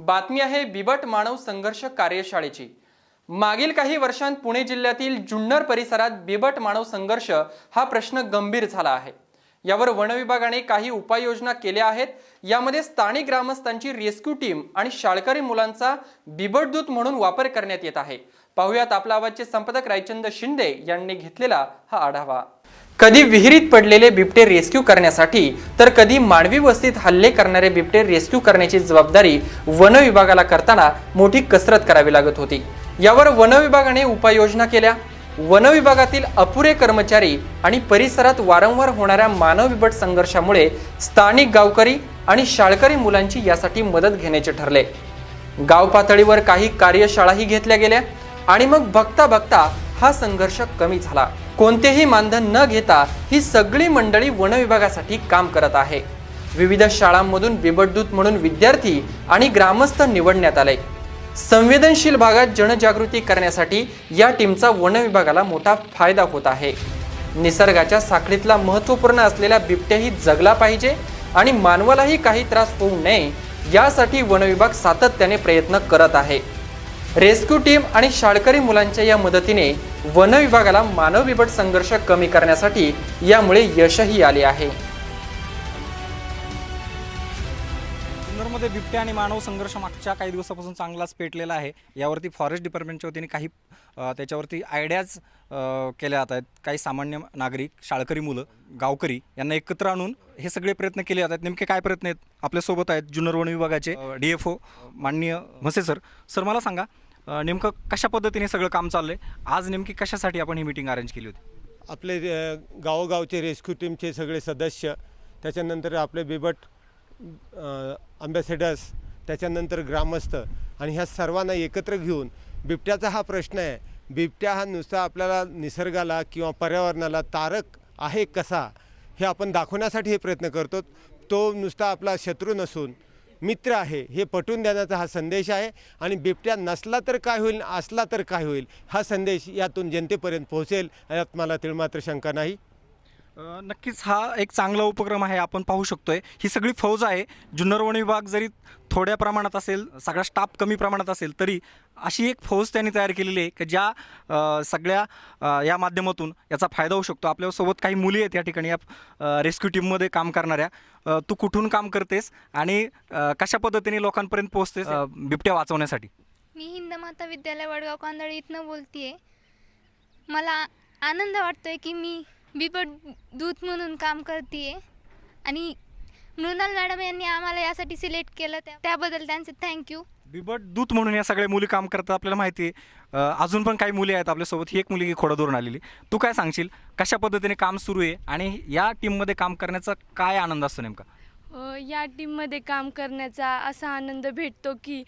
बातमी आहे बिबट मानव संघर्ष कार्यशाळेची। मागील काही वर्षांत पुणे जिल्ह्यातील जुन्नर परिसरात बिबट मानव संघर्ष हा प्रश्न गंभीर झाला आहे। यावर वन विभागाने काही उपाययोजना केल्या आहेत। यामध्ये स्थानिक ग्रामस्थांची रेस्क्यू टीम आणि शाळकरी मुलांचा बिबट दूत म्हणून वापर करण्यात येत आहे। पाहुयात आपला आवाजचे संपादक रायचंद शिंदे यांनी घेतलेला हा आढावा। कधी विहिरीत पडलेले बिबटे रेस्क्यू करण्यासाठी तर कधी मानवी वस्तीत हल्ले करणारे बिबटे रेस्क्यू करण्याची जबाबदारी वन विभागाला करताना मोठी कसरत करावी लागत होती। यावर वन विभागाने उपाययोजना केल्या। वन विभागातील अपुरे कर्मचारी आणि परिसरात वारंवार होणाऱ्या मानव बिबट संघर्षामुळे स्थानिक गावकरी आणि शाळकरी मुलांची यासाठी मदत घेण्याचे ठरले। गाव पातळीवर काही कार्यशाळाही घेतल्या गेल्या आणि मग बघता बघता हा संघर्ष कमी झाला। कोणतेही मानधन न घेता ही सगळी मंडळी वन विभागासाठी काम करत आहे। विविध शाळांमधून बिबटदूत म्हणून विद्यार्थी आणि ग्रामस्थ निवडण्यात आले। संवेदनशील भागात जनजागृती करण्यासाठी या टीमचा वन विभागाला मोठा फायदा होत आहे। निसर्गाच्या साखळीतला महत्त्वपूर्ण असलेला बिबट्याही जगला पाहिजे आणि मानवालाही काही त्रास होऊ नये यासाठी वन विभाग सातत्याने प्रयत्न करत आहे। रेस्क्यू टीम आणि शाळकरी मुलांच्या या मदतीने वन विभागाला मानव बिबट संघर्ष कमी करण्यासाठी यामुळे यशही आले आहे। जुन्नरमध्ये बिबट्या आणि मानव संघर्ष मागच्या काही दिवसापासून चांगलाच पेटलेला आहे। यावरती फॉरेस्ट डिपार्टमेंटच्या वतीने काही त्याच्यावरती आयडियाज केल्या जात आहेत। काही सामान्य नागरिक, शाळकरी मुलं, गावकरी यांना एकत्र आणून हे सगळे प्रयत्न केले जातात। नेमके काय प्रयत्न आहेत? आपल्यासोबत आहेत जुन्नर वन विभागाचे DFO माननीय म्हसे सर, मला सांगा नेमकं कशा पद्धतीने सगळं काम चाललंय? आज नेमकी कशासाठी आपण ही मीटिंग अरेंज केली होती? आपले गावोगावचे रेस्क्यू टीमचे सगळे सदस्य, त्याच्यानंतर आपले बिबट अँबॅसेडर्स, त्याच्यानंतर ग्रामस्थ आणि ह्या सर्वांना एकत्र घेऊन बिबट्याचा हा प्रश्न आहे। बिबट्या हा नुसता आपल्याला निसर्गाला किंवा पर्यावरणाला तारक आहे कसा हे आपण दाखवण्यासाठी हे प्रयत्न करतो। तो नुसता आपला शत्रू नसून मित्र आहे हे पटवून देण्याचा हा संदेश आहे। आणि बिबट्या नसला तर काय होईल, असला तर काय होईल हा संदेश यातून जनतेपर्यंत पोहोचेल यात मला तिळमात्र शंका नाही। नक्कीच हा एक चांगला उपक्रम आहे। आपण पाहू शकतोय ही सगळी फौज आहे। जुन्नर वन विभाग जरी थोड्या प्रमाणात असेल, सगळा स्टाफ कमी प्रमाणात असेल, तरी अशी एक फौज त्यांनी तयार केलेली आहे की ज्या सगळ्या या माध्यमातून याचा फायदा होऊ शकतो। आपल्यासोबत काही मुली आहेत या ठिकाणी या रेस्क्यू टीममध्ये काम करणाऱ्या। तू कुठून काम करतेस आणि कशा पद्धतीने लोकांपर्यंत पोहोचतेस बिबट्या वाचवण्यासाठी? मी हिंदमाता विद्यालय वडगाव कांदळी इथनं बोलतेय। मला आनंद वाटतोय की मी बिबट दूत म्हणून काम करते आणि मृणाल मॅडम यांनी आम्हाला यासाठी सिलेक्ट केलं, त्याबद्दल त्यांचे थँक्यू। बिबट दूत म्हणून या सगळ्या मुली काम करतात आपल्याला माहिती आहे। अजून पण काही मुली आहेत आपल्यासोबत। ही एक मुलगी खोडादूरून आलेली। तू काय सांगशील कशा पद्धतीने काम सुरू आहे आणि या टीममध्ये काम करण्याचा काय आनंद असतो नेमका? या टीममध्ये काम करण्याचा असा आनंद भेटतो की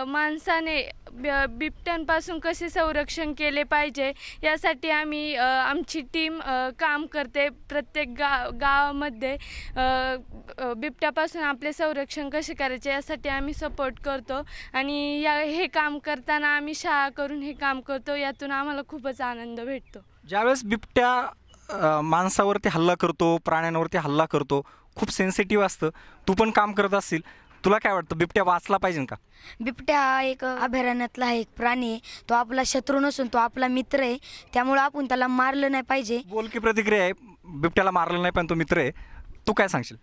माणसाने बिबट्यांपासून कसे संरक्षण केले पाहिजे यासाठी आम्ही आमची टीम काम करते। प्रत्येक गावामध्ये बिबट्यापासून आपले संरक्षण कसे करायचे यासाठी आम्ही सपोर्ट करतो आणि हे काम करताना आम्ही शाळा करून हे काम करतो। यातून आम्हाला खूपच आनंद भेटतो। ज्यावेळेस बिबट्या माणसावरती हल्ला करतो, प्राण्यांवरती हल्ला करतो, खूप सेन्सिटिव्ह असतं। तू पण काम करत असशील, तुला काय वाटतं बिबट्या वाचला पाहिजे का? बिबट्या हा एक अभयारण्यातला एक प्राणी आहे। तो आपला शत्रू नसून तो आपला मित्र आहे, त्यामुळे आपण त्याला मारलं नाही पाहिजे। बोल की प्रतिक्रिया आहे, बिबट्याला मारलं नाही पण तो मित्र आहे, तू काय सांगशील?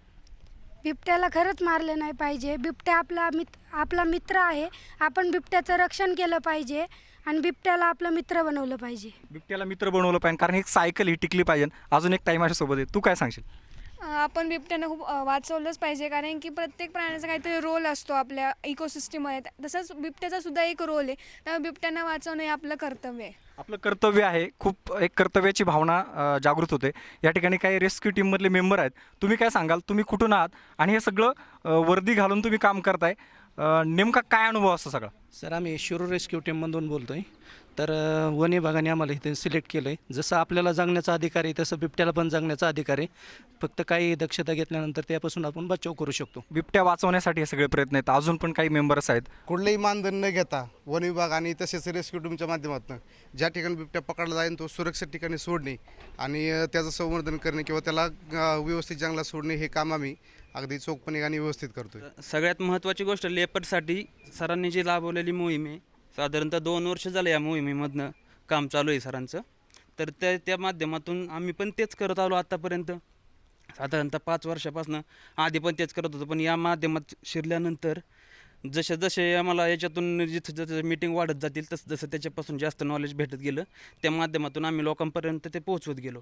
बिबट्याला खरंच मारलं नाही पाहिजे। बिबट्या आपला मित्र आहे। आपण बिबट्याचं रक्षण केलं पाहिजे आणि बिबट्याला आपलं मित्र बनवलं पाहिजे। बिबट्याला मित्र बनवलं पाहिजे कारण एक सायकल ही टिकली पाहिजे। अजून एक ताई माझ्यासोबत आहे, तू काय सांगशील? आपण बिबट्यांना खूप वाचवलंच पाहिजे, कारण की प्रत्येक प्राण्याचा काहीतरी रोल असतो आपल्या इकोसिस्टममध्ये। तसंच बिबट्याचा सुद्धा एक रोल आहे, त्यामुळे बिबट्यांना वाचवणं हे आपलं कर्तव्य आहे। आपलं कर्तव्य आहे। खूप एक कर्तव्याची भावना जागृत होते। या ठिकाणी काही रेस्क्यू टीममधले मेंबर आहेत, तुम्ही काय सांगाल? तुम्ही कुठून आहात आणि हे सगळं वर्दी घालून तुम्ही काम करताय, नेमका काय अनुभव असतो सगळा? सर, आम्ही शिरूर रेस्क्यू टीममधून बोलतो आहे। तर वन विभागाने आम्हाला इथे सिलेक्ट केलं आहे। जसं आपल्याला जगण्याचा अधिकार आहे तसं बिबट्याला पण जगण्याचा अधिकार आहे। फक्त काही दक्षता घेतल्यानंतर त्यापासून आपण बचाव करू शकतो। बिबट्या वाचवण्यासाठी हे सगळे प्रयत्न आहेत। अजून पण काही मेंबर्स आहेत। कुठलंही मानधन न घेता वन विभाग आणि तसेच रेस्क्यू टीमच्या माध्यमातून ज्या ठिकाणी बिबट्या पकडला जाईल तो सुरक्षित ठिकाणी सोडणे आणि त्याचं संवर्धन करणे किंवा त्याला व्यवस्थित जंगलात सोडणे हे काम आम्ही अगदी चोखपणे आणि व्यवस्थित करतोय. सगळ्यात महत्त्वाची गोष्ट लेपर्डसाठी सरांनी जी राबवलेली मोहीम आहे, साधारणतः 2 वर्ष झालं या मोहिमेमधनं काम चालू आहे सरांचं. तर त्या माध्यमातून आम्ही पण तेच करत आलो आत्तापर्यंत, साधारणतः 5 वर्षापासून. आधी पण तेच करत होतो, पण या माध्यमात शिरल्यानंतर जसे आम्हाला याच्यातून जिथं जसं मीटिंग वाढत जातील तसं त्याच्यापासून जास्त नॉलेज भेटत गेलं. त्या माध्यमातून आम्ही लोकांपर्यंत ते पोहोचवत गेलो.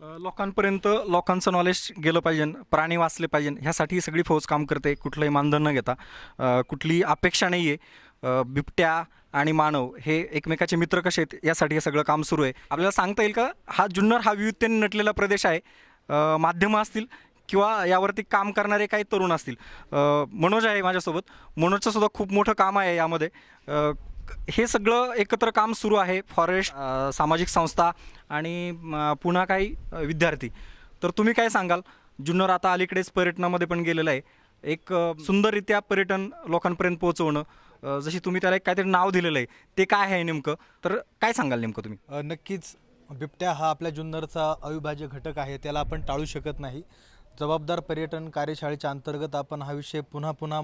लोकांपर्यंत लोकांचं नॉलेज गेलं पाहिजे, प्राणी वाचले पाहिजे, ह्यासाठी ही सगळी फौज काम करते, कुठलंही मानधन न घेता. कुठलीही अपेक्षा नाही आहे. बिबट्या आणि मानव हे एकमेकाचे मित्र कसे आहेत यासाठी हे सगळं काम सुरू आहे. आपल्याला सांगता येईल का हा जुन्नर हा विविधतेने नटलेला प्रदेश आहे. माध्यमं असतील किंवा यावरती काम करणारे काही तरुण असतील. मनोज आहे माझ्यासोबत. मनोजचं सुद्धा खूप मोठं काम आहे यामध्ये. हे सगळं एकत्र काम सुरू आहे. फॉरेस्ट, सामाजिक संस्था आणि पुन्हा काही विद्यार्थी. तर तुम्ही काय सांगाल? जुन्नर आता अलीकडेच पर्यटनामध्ये पण गेलेलं आहे. एक सुंदररित्या पर्यटन लोकांपर्यंत पोहोचवणं, जशी तुम्ही त्याला एक काहीतरी नाव दिलेलं आहे, ते काय आहे नेमकं? तर काय सांगाल नेमकं तुम्ही? नक्कीच बिबट्या हा आपल्या जुन्नरचा अविभाज्य घटक आहे, त्याला आपण टाळू शकत नाही. जबाबदार पर्यटन कार्यशाळेच्या अंतर्गत आपण हा विषय पुन्हा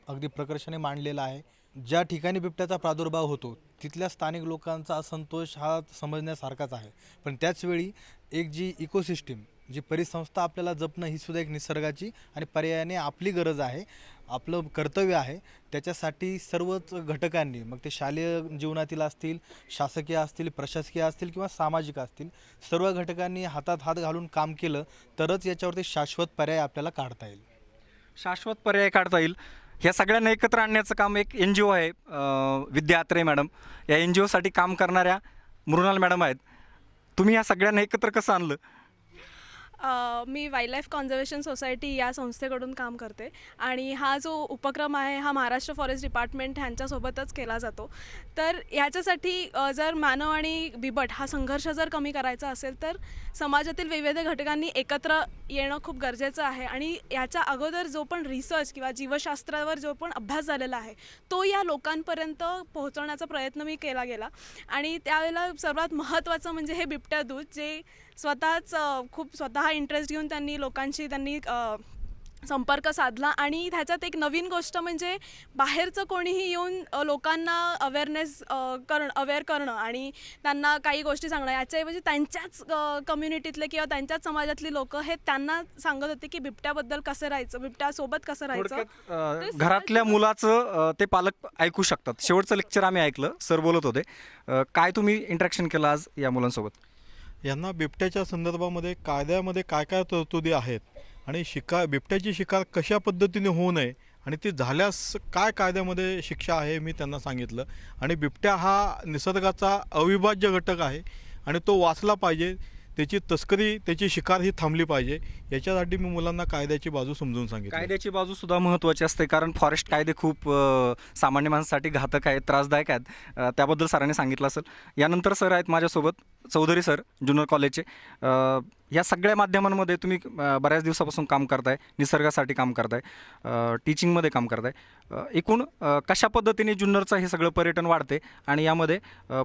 अगदी प्रकर्षाने मांडलेला आहे. ज्या ठिकाणी बिबट्याचा प्रादुर्भाव होतो तिथल्या स्थानिक लोकांचा असंतोष हा समजण्यासारखाच आहे. पण त्याचवेळी एक जी इकोसिस्टीम, जी परिसंस्था आपल्याला जपणं ही सुद्धा एक निसर्गाची आणि पर्यायाने आपली गरज आहे, आपलं कर्तव्य आहे. त्याच्यासाठी सर्वच घटकांनी, मग ते शालेय जीवनातील असतील, शासकीय असतील, प्रशासकीय असतील किंवा सामाजिक असतील, सर्व घटकांनी हातात हात घालून काम केलं तरच याच्यावरती शाश्वत पर्याय आपल्याला काढता येईल. शाश्वत पर्याय काढता येईल. ह्या सगळ्यांना एकत्र आणण्याचं काम एक NGO आहे, विद्या आत्रे मॅडम. या NGOसाठी काम करणाऱ्या मृणाल मॅडम आहेत. तुम्ही या सगळ्यांना एकत्र कसं आणलं? मी वाईल्डलाईफ कॉन्झर्वेशन सोसायटी या संस्थेकडून काम करते आणि हा जो उपक्रम आहे हा महाराष्ट्र फॉरेस्ट डिपार्टमेंट ह्यांच्यासोबतच केला जातो. तर ह्याच्यासाठी जर मानव आणि बिबट हा संघर्ष जर कमी करायचा असेल तर समाजातील विविध घटकांनी एकत्र येणं खूप गरजेचं आहे. आणि याच्या अगोदर जो पण रिसर्च किंवा जीवशास्त्रावर जो पण अभ्यास झालेला आहे तो या लोकांपर्यंत पोहोचवण्याचा प्रयत्न मी केला गेला. आणि त्यावेळेला सर्वात महत्त्वाचं म्हणजे हे बिबट्या दूत, जे स्वतः इंटरेस्ट घेऊन त्यांनी संपर्क साधला. आणि ह्याच्यात एक नवीन गोष्ट म्हणजे बाहेरचं कोणीही येऊन लोकांना अवेअर करणं आणि त्यांना काही गोष्टी सांगणं, याच्याऐवजी त्यांच्याच कम्युनिटीतले किंवा त्यांच्याच समाजातली लोक हे त्यांना सांगत होते की बिबट्याबद्दल कसं राहायचं, बिबट्यासोबत कसं राहायचं. घरातल्या मुलाचं ते पालक ऐकू शकतात. शेवटचं लेक्चर आम्ही ऐकलं, सर बोलत होते. काय तुम्ही इंटरॅक्शन केलं आज या मुलांसोबत? यांना बिबट्याच्या संदर्भामध्ये कायद्यामध्ये काय काय तरतुदी आहेत आणि बिबट्याची शिकार कशा पद्धतीने होऊ नये आणि ती झाल्यास काय कायद्यामध्ये शिक्षा आहे मी त्यांना सांगितलं. आणि बिबट्या हा निसर्गाचा अविभाज्य घटक आहे आणि तो वाचला पाहिजे, त्याची तस्करी, त्याची शिकार ही थांबली पाहिजे. याच्यासाठी मी मुलांना कायद्याची बाजू समजून सांगितलं. कायद्याची बाजू सुद्धा महत्त्वाची असते, कारण फॉरेस्ट कायदे खूप सामान्य माणसासाठी घातक आहेत, त्रासदायक आहेत. त्याबद्दल सरांनी सांगितलं असेल. यानंतर सर आहेत माझ्यासोबत, चौधरी सर, जुन्नर कॉलेजचे. या सगळ्या माध्यमांमध्ये तुम्ही बऱ्याच दिवसापासून काम करताय, निसर्गासाठी काम करताय, टीचिंगमध्ये काम करताय. एकूण कशा पद्धतीने जुन्नरचं हे सगळं पर्यटन वाढते आणि यामध्ये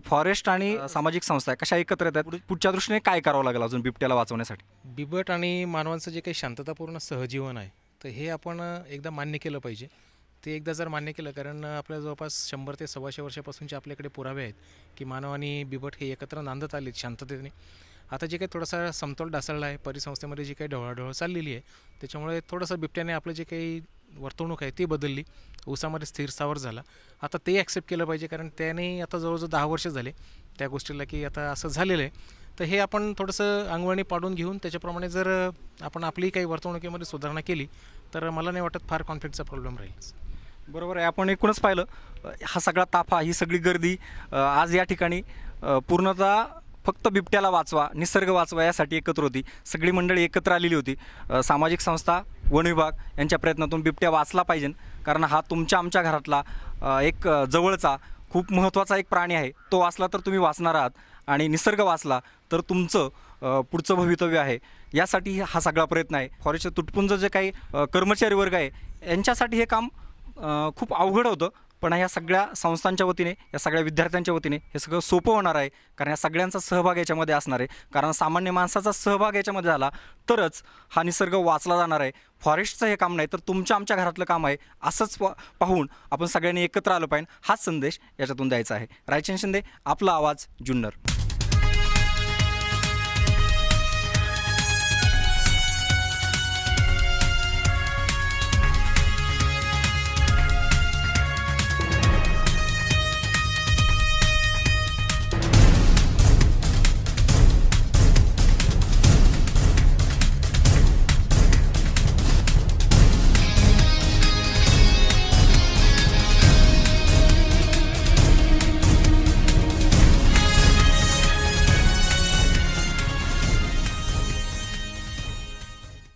फॉरेस्ट आणि सामाजिक संस्था कशा एकत्र येतात? पुढच्या दृष्टीने काय करावं लागेल अजून बिबट्याला वाचवण्यासाठी? बिबट आणि मानवांचं जे काही शांततापूर्ण सहजीवन आहे तर हे आपण एकदा मान्य केलं पाहिजे. ते एकदा जर मान्य केलं, कारण आपल्या जवळपास 100 ते 125 वर्षापासूनचे आपल्याकडे पुरावे आहेत की मानव आणि बिबट हे एकत्र नांदत आलेत शांततेने. आता जे काही थोडासा समतोल ढासळला आहे, परिसंस्थेमध्ये जी काही ढवळाढवळ चाललेली आहे त्याच्यामुळे थोडंसं बिबट्याने आपलं जे काही वर्तवणूक आहे ती बदलली, ऊसामध्ये स्थिर स्थावर झाला. आता ते ॲक्सेप्ट केलं पाहिजे, कारण त्याने आता जवळजवळ 10 वर्ष झाले त्या गोष्टीला की आता असं झालेलं आहे. तर हे आपण थोडंसं अंगवळणी पाडून घेऊन त्याच्याप्रमाणे जर आपण आपली काही वर्तवणुकीमध्ये सुधारणा केली तर मला नाही वाटत फार कॉन्फ्लिक्टचा प्रॉब्लेम राहील. बरोबर आहे. आपण एकूणच पाहिलं हा सगळा ताफा, ही सगळी गर्दी आज या ठिकाणी पूर्णतः फक्त बिबट्याला वाचवा, निसर्ग वाचवा यासाठी एकत्र होती. सगळी मंडळी एकत्र आलेली होती. सामाजिक संस्था, वन विभाग यांच्या प्रयत्नातून बिबट्या वाचला पाहिजे, कारण हा तुमच्या आमच्या घरातला एक जवळचा खूप महत्त्वाचा एक प्राणी आहे. तो वाचला तर तुम्ही वाचणार आहात आणि निसर्ग वाचला तर तुमचं पुढचं भवितव्य आहे. यासाठी हा सगळा प्रयत्न आहे. फॉरेस्टचे तुटपुंज जे काही कर्मचारी वर्ग आहे यांच्यासाठी हे काम खूप अवघड होतं, पण या सगळ्या संस्थांच्या वतीने, या सगळ्या विद्यार्थ्यांच्या वतीने हे सगळं सोपं होणार आहे, कारण या सगळ्यांचा सहभाग याच्यामध्ये असणार आहे. कारण सामान्य माणसाचा सहभाग याच्यामध्ये झाला तरच हा निसर्ग वाचला जाणार आहे. फॉरेस्टचं हे काम नाही तर तुमच्या आमच्या घरातलं काम आहे, असंच पाहून आपण सगळ्यांनी एकत्र आलं पाहिजे, हाच संदेश याच्यातून द्यायचा आहे. रायचंद शिंदे, आपला आवाज, जुन्नर.